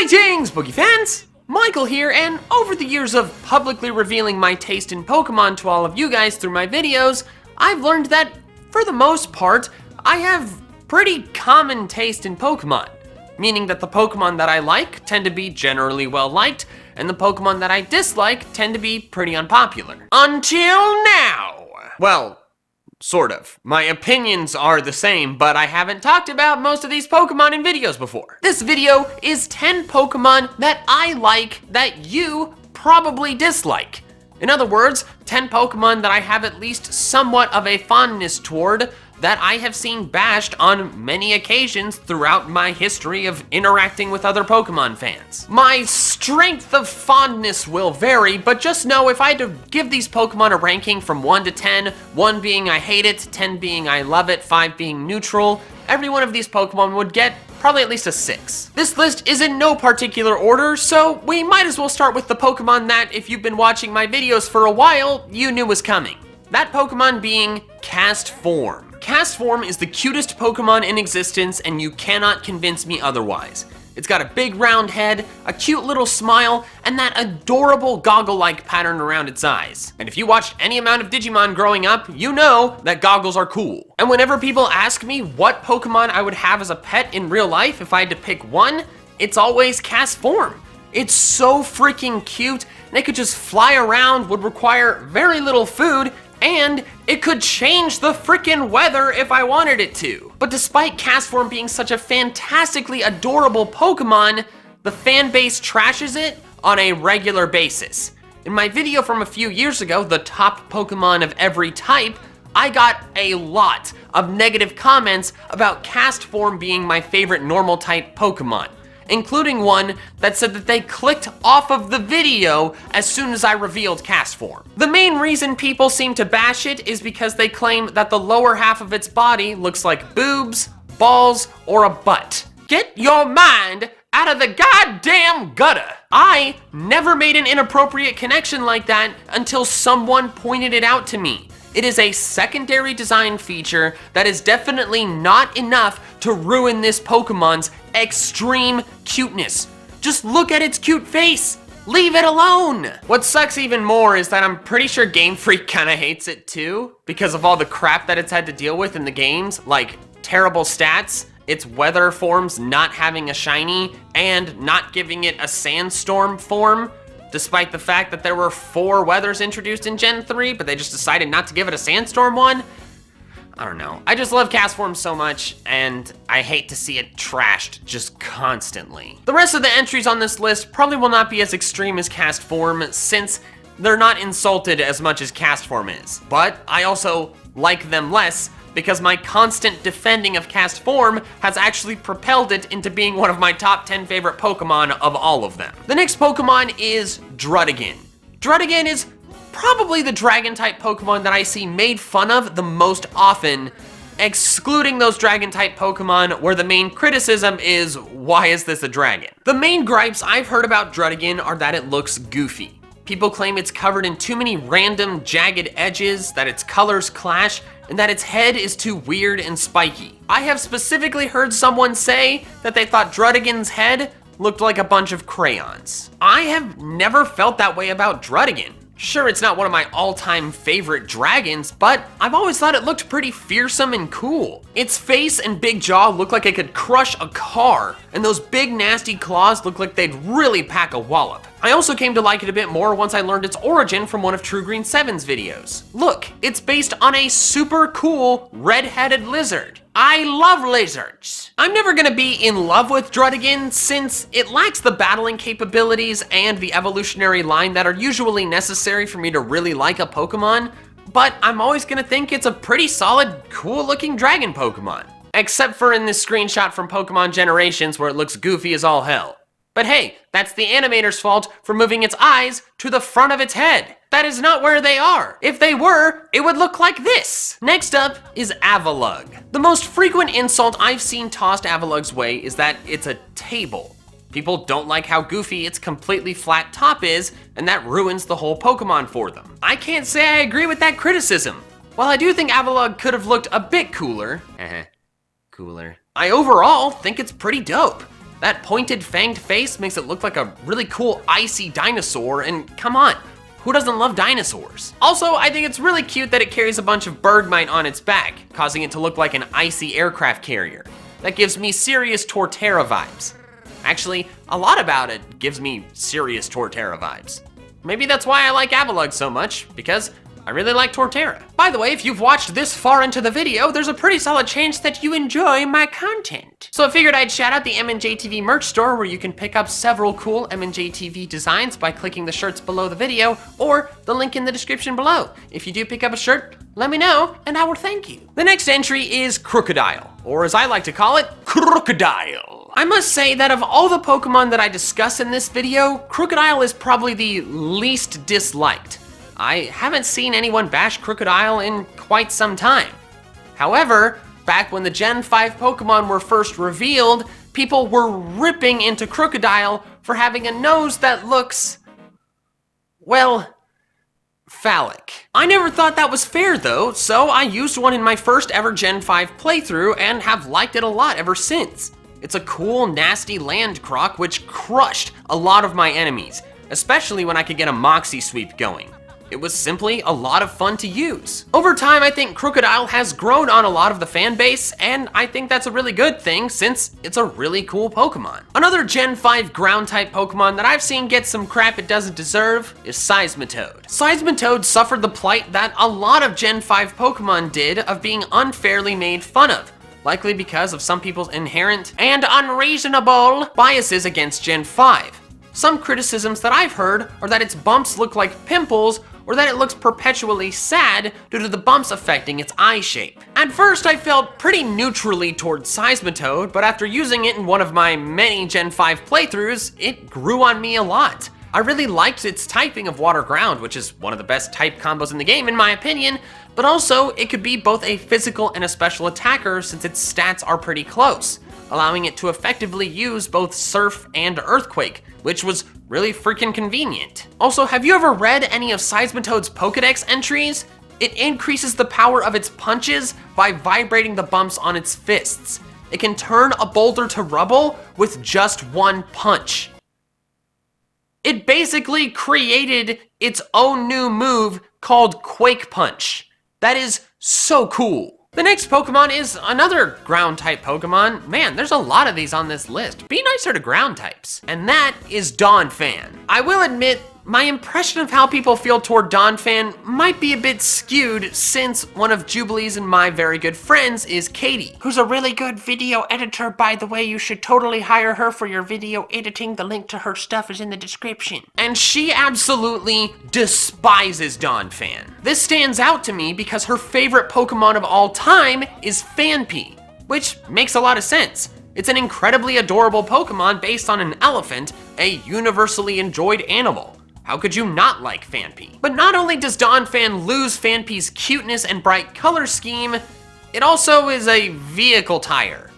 Greetings, Boogie fans! Michael here, and over the years of publicly revealing my taste in Pokemon to all of you guys through my videos, I've learned that, for the most part, I have pretty common taste in Pokemon. Meaning that the Pokemon that I like tend to be generally well liked, and the Pokemon that I dislike tend to be pretty unpopular. Until now! Well, sort of. My opinions are the same, but I haven't talked about most of these Pokemon in videos before. This video is 10 Pokemon that I like that you probably dislike. In other words, 10 Pokemon that I have at least somewhat of a fondness toward that I have seen bashed on many occasions throughout my history of interacting with other Pokemon fans. My strength of fondness will vary, but just know if I had to give these Pokemon a ranking from 1 to 10, 1 being I hate it, 10 being I love it, 5 being neutral, every one of these Pokemon would get probably at least a 6. This list is in no particular order, so we might as well start with the Pokemon that, if you've been watching my videos for a while, you knew was coming. That Pokemon being Castform. Castform is the cutest Pokemon in existence, and you cannot convince me otherwise. It's got a big round head, a cute little smile, and that adorable goggle-like pattern around its eyes. And if you watched any amount of Digimon growing up, you know that goggles are cool. And whenever people ask me what Pokemon I would have as a pet in real life if I had to pick one, it's always Castform. It's so freaking cute, and it could just fly around, would require very little food, and it could change the frickin' weather if I wanted it to. But despite Castform being such a fantastically adorable Pokemon, the fan base trashes it on a regular basis. In my video from a few years ago, the top Pokemon of every type, I got a lot of negative comments about Castform being my favorite normal type Pokemon, including one that said that they clicked off of the video as soon as I revealed Castform. The main reason people seem to bash it is because they claim that the lower half of its body looks like boobs, balls, or a butt. Get your mind out of the goddamn gutter! I never made an inappropriate connection like that until someone pointed it out to me. It is a secondary design feature that is definitely not enough to ruin this Pokemon's extreme cuteness. Just look at its cute face. Leave it alone. What sucks even more is that I'm pretty sure Game Freak kinda hates it too, because of all the crap that it's had to deal with in the games, like terrible stats, its weather forms not having a shiny, and not giving it a sandstorm form. Despite the fact that there were 4 weathers introduced in Gen 3, but they just decided not to give it a sandstorm one? I don't know. I just love Castform so much, and I hate to see it trashed just constantly. The rest of the entries on this list probably will not be as extreme as Castform, since they're not insulted as much as Castform is. But I also like them less, because my constant defending of Castform has actually propelled it into being one of my top 10 favorite Pokemon of all of them. The next Pokemon is Druddigon. Druddigon is probably the dragon-type Pokemon that I see made fun of the most often, excluding those dragon-type Pokemon where the main criticism is, why is this a dragon? The main gripes I've heard about Druddigon are that it looks goofy. People claim it's covered in too many random jagged edges, that its colors clash, and that its head is too weird and spiky. I have specifically heard someone say that they thought Druddigon's head looked like a bunch of crayons. I have never felt that way about Druddigon. Sure, it's not one of my all-time favorite dragons, but I've always thought it looked pretty fearsome and cool. Its face and big jaw look like it could crush a car, and those big nasty claws look like they'd really pack a wallop. I also came to like it a bit more once I learned its origin from one of True Green 7's videos. Look, it's based on a super cool red-headed lizard. I love lizards. I'm never gonna be in love with Druddigon since it lacks the battling capabilities and the evolutionary line that are usually necessary for me to really like a Pokemon, but I'm always gonna think it's a pretty solid, cool-looking dragon Pokemon. Except for in this screenshot from Pokemon Generations where it looks goofy as all hell. But hey, that's the animator's fault for moving its eyes to the front of its head. That is not where they are. If they were, it would look like this. Next up is Avalugg. The most frequent insult I've seen tossed Avalugg's way is that it's a table. People don't like how goofy its completely flat top is, and that ruins the whole Pokemon for them. I can't say I agree with that criticism. While I do think Avalugg could have looked a bit cooler, I overall think it's pretty dope. That pointed fanged face makes it look like a really cool icy dinosaur, and come on, who doesn't love dinosaurs? Also, I think it's really cute that it carries a bunch of Bergmite on its back, causing it to look like an icy aircraft carrier. That gives me serious Torterra vibes. Actually, a lot about it gives me serious Torterra vibes. Maybe that's why I like Avalugg so much, because I really like Torterra. By the way, if you've watched this far into the video, there's a pretty solid chance that you enjoy my content. So I figured I'd shout out the MandJTV merch store, where you can pick up several cool MandJTV designs by clicking the shirts below the video, or the link in the description below. If you do pick up a shirt, let me know, and I will thank you. The next entry is Crocodile, or as I like to call it, Crocodile. I must say that of all the Pokemon that I discuss in this video, Crocodile is probably the least disliked. I haven't seen anyone bash Crocodile in quite some time. However, back when the Gen 5 Pokemon were first revealed, people were ripping into Crocodile for having a nose that looks, well, phallic. I never thought that was fair though, so I used one in my first ever Gen 5 playthrough and have liked it a lot ever since. It's a cool, nasty land croc which crushed a lot of my enemies, especially when I could get a Moxie Sweep going. It was simply a lot of fun to use. Over time, I think Crocodile has grown on a lot of the fan base, and I think that's a really good thing since it's a really cool Pokemon. Another Gen 5 ground-type Pokemon that I've seen get some crap it doesn't deserve is Seismitoad. Seismitoad suffered the plight that a lot of Gen 5 Pokemon did of being unfairly made fun of, likely because of some people's inherent and unreasonable biases against Gen 5. Some criticisms that I've heard are that its bumps look like pimples, or that it looks perpetually sad due to the bumps affecting its eye shape. At first, I felt pretty neutrally towards Seismitoad, but after using it in one of my many Gen 5 playthroughs, it grew on me a lot. I really liked its typing of Water Ground, which is one of the best type combos in the game in my opinion, but also it could be both a physical and a special attacker since its stats are pretty close, allowing it to effectively use both Surf and Earthquake, which was really freaking convenient. Also, have you ever read any of Seismitoad's Pokedex entries? It increases the power of its punches by vibrating the bumps on its fists. It can turn a boulder to rubble with just one punch. It basically created its own new move called Quake Punch. That is so cool. The next Pokemon is another ground-type Pokemon. Man, there's a lot of these on this list. Be nicer to ground types. And that is Donphan. I will admit, my impression of how people feel toward Donphan might be a bit skewed since one of Jubilee's and my very good friends is Katie, who's a really good video editor, by the way. You should totally hire her for your video editing. The link to her stuff is in the description. And she absolutely despises Donphan. This stands out to me because her favorite Pokemon of all time is Phanpy, which makes a lot of sense. It's an incredibly adorable Pokemon based on an elephant, a universally enjoyed animal. How could you not like Phanpy? But not only does Donphan lose Phanpy's cuteness and bright color scheme, it also is a vehicle tire.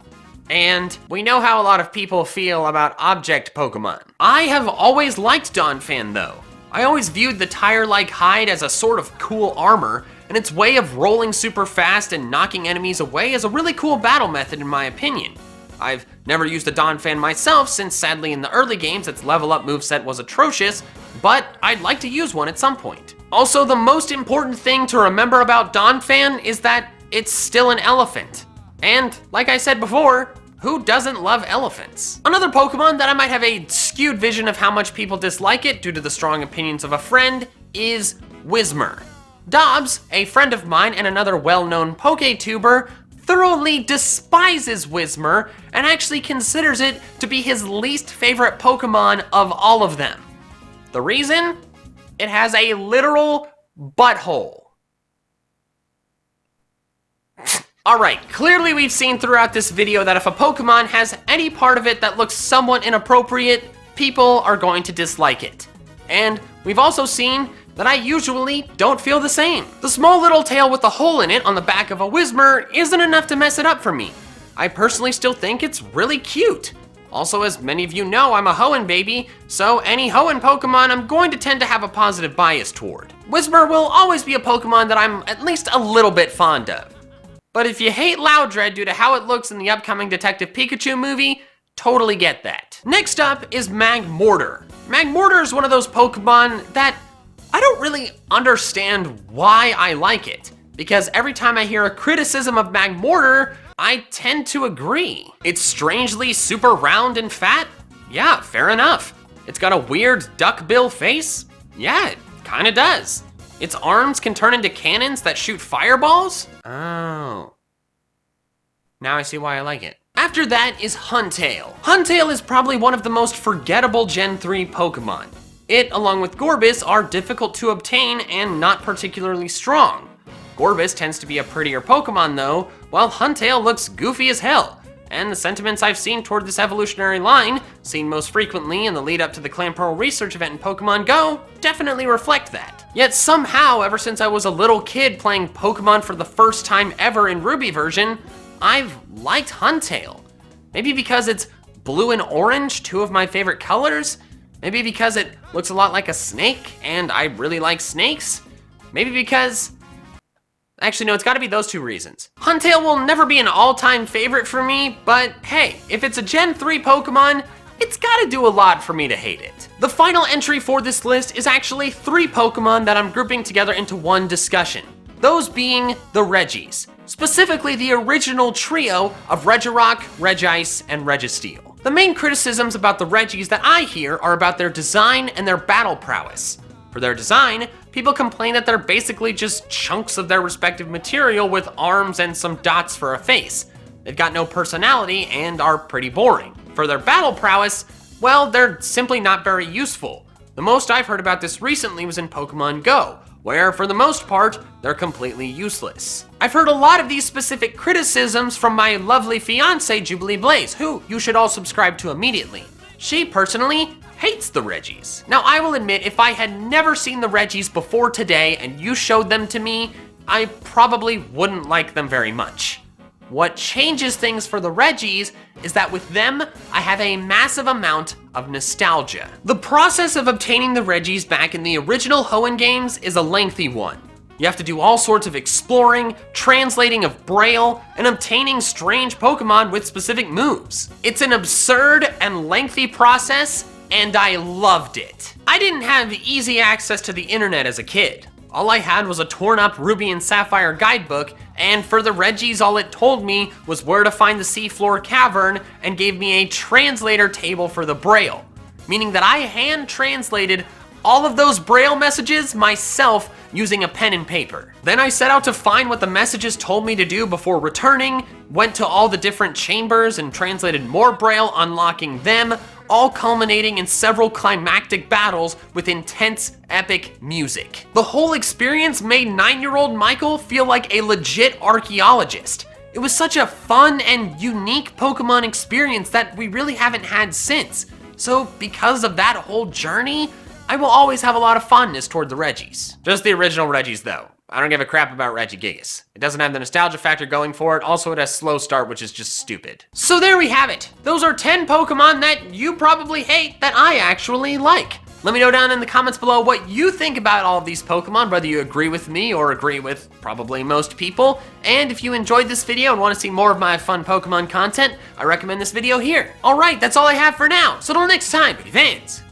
And we know how a lot of people feel about object Pokemon. I have always liked Donphan though. I always viewed the tire-like hide as a sort of cool armor, and its way of rolling super fast and knocking enemies away is a really cool battle method in my opinion. I've never used a Donphan myself since sadly in the early games its level up moveset was atrocious, but I'd like to use one at some point. Also, the most important thing to remember about Donphan is that it's still an elephant. And like I said before, who doesn't love elephants? Another Pokemon that I might have a skewed vision of how much people dislike it due to the strong opinions of a friend is Whismur. Dobbs, a friend of mine and another well-known PokeTuber, thoroughly despises Whismur and actually considers it to be his least favorite Pokemon of all of them. The reason? It has a literal butthole. Alright, clearly we've seen throughout this video that if a Pokemon has any part of it that looks somewhat inappropriate, people are going to dislike it. And we've also seen that I usually don't feel the same. The small little tail with a hole in it on the back of a Whismur isn't enough to mess it up for me. I personally still think it's really cute. Also, as many of you know, I'm a Hoenn baby, so any Hoenn Pokemon I'm going to tend to have a positive bias toward. Whismur will always be a Pokemon that I'm at least a little bit fond of. But if you hate Loudred due to how it looks in the upcoming Detective Pikachu movie, totally get that. Next up is Magmortar. Magmortar is one of those Pokemon that I don't really understand why I like it, because every time I hear a criticism of Magmortar, I tend to agree. It's strangely super round and fat? Yeah, fair enough. It's got a weird duckbill face? Yeah, it kinda does. Its arms can turn into cannons that shoot fireballs? Oh. Now I see why I like it. After that is Huntail. Huntail is probably one of the most forgettable Gen 3 Pokemon. It, along with Gorbis, are difficult to obtain and not particularly strong. Gorbis tends to be a prettier Pokemon though, while Huntail looks goofy as hell. And the sentiments I've seen toward this evolutionary line, seen most frequently in the lead up to the Clamperl research event in Pokemon Go, definitely reflect that. Yet somehow, ever since I was a little kid playing Pokemon for the first time ever in Ruby version, I've liked Huntail. Maybe because it's blue and orange, two of my favorite colors? Maybe because it looks a lot like a snake, and I really like snakes? Maybe because... Actually, no, it's gotta be those two reasons. Huntail will never be an all-time favorite for me, but hey, if it's a Gen 3 Pokemon, it's gotta do a lot for me to hate it. The final entry for this list is actually 3 Pokemon that I'm grouping together into one discussion. Those being the Regis, specifically the original trio of Regirock, Regice, and Registeel. The main criticisms about the Regis that I hear are about their design and their battle prowess. For their design, people complain that they're basically just chunks of their respective material with arms and some dots for a face. They've got no personality and are pretty boring. For their battle prowess, well, they're simply not very useful. The most I've heard about this recently was in Pokemon Go, where for the most part, they're completely useless. I've heard a lot of these specific criticisms from my lovely fiance, Jubilee Blaze, who you should all subscribe to immediately. She personally hates the Regis. Now, I will admit, if I had never seen the Regis before today and you showed them to me, I probably wouldn't like them very much. What changes things for the Regis is that with them, I have a massive amount of nostalgia. The process of obtaining the Regis back in the original Hoenn games is a lengthy one. You have to do all sorts of exploring, translating of Braille, and obtaining strange Pokemon with specific moves. It's an absurd and lengthy process, and I loved it. I didn't have easy access to the internet as a kid. All I had was a torn up Ruby and Sapphire guidebook, and for the Regis, all it told me was where to find the seafloor cavern and gave me a translator table for the Braille, meaning that I hand translated all of those Braille messages myself using a pen and paper. Then I set out to find what the messages told me to do before returning, went to all the different chambers and translated more Braille, unlocking them, all culminating in several climactic battles with intense, epic music. The whole experience made 9-year-old Michael feel like a legit archaeologist. It was such a fun and unique Pokemon experience that we really haven't had since. So because of that whole journey, I will always have a lot of fondness toward the Regis. Just the original Regis though. I don't give a crap about Regigigas. It doesn't have the nostalgia factor going for it. Also, it has slow start, which is just stupid. So there we have it. Those are 10 Pokemon that you probably hate that I actually like. Let me know down in the comments below what you think about all of these Pokemon, whether you agree with me or agree with probably most people. And if you enjoyed this video and want to see more of my fun Pokemon content, I recommend this video here. All right, that's all I have for now. So till next time, fans.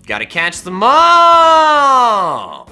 Gotta catch them all!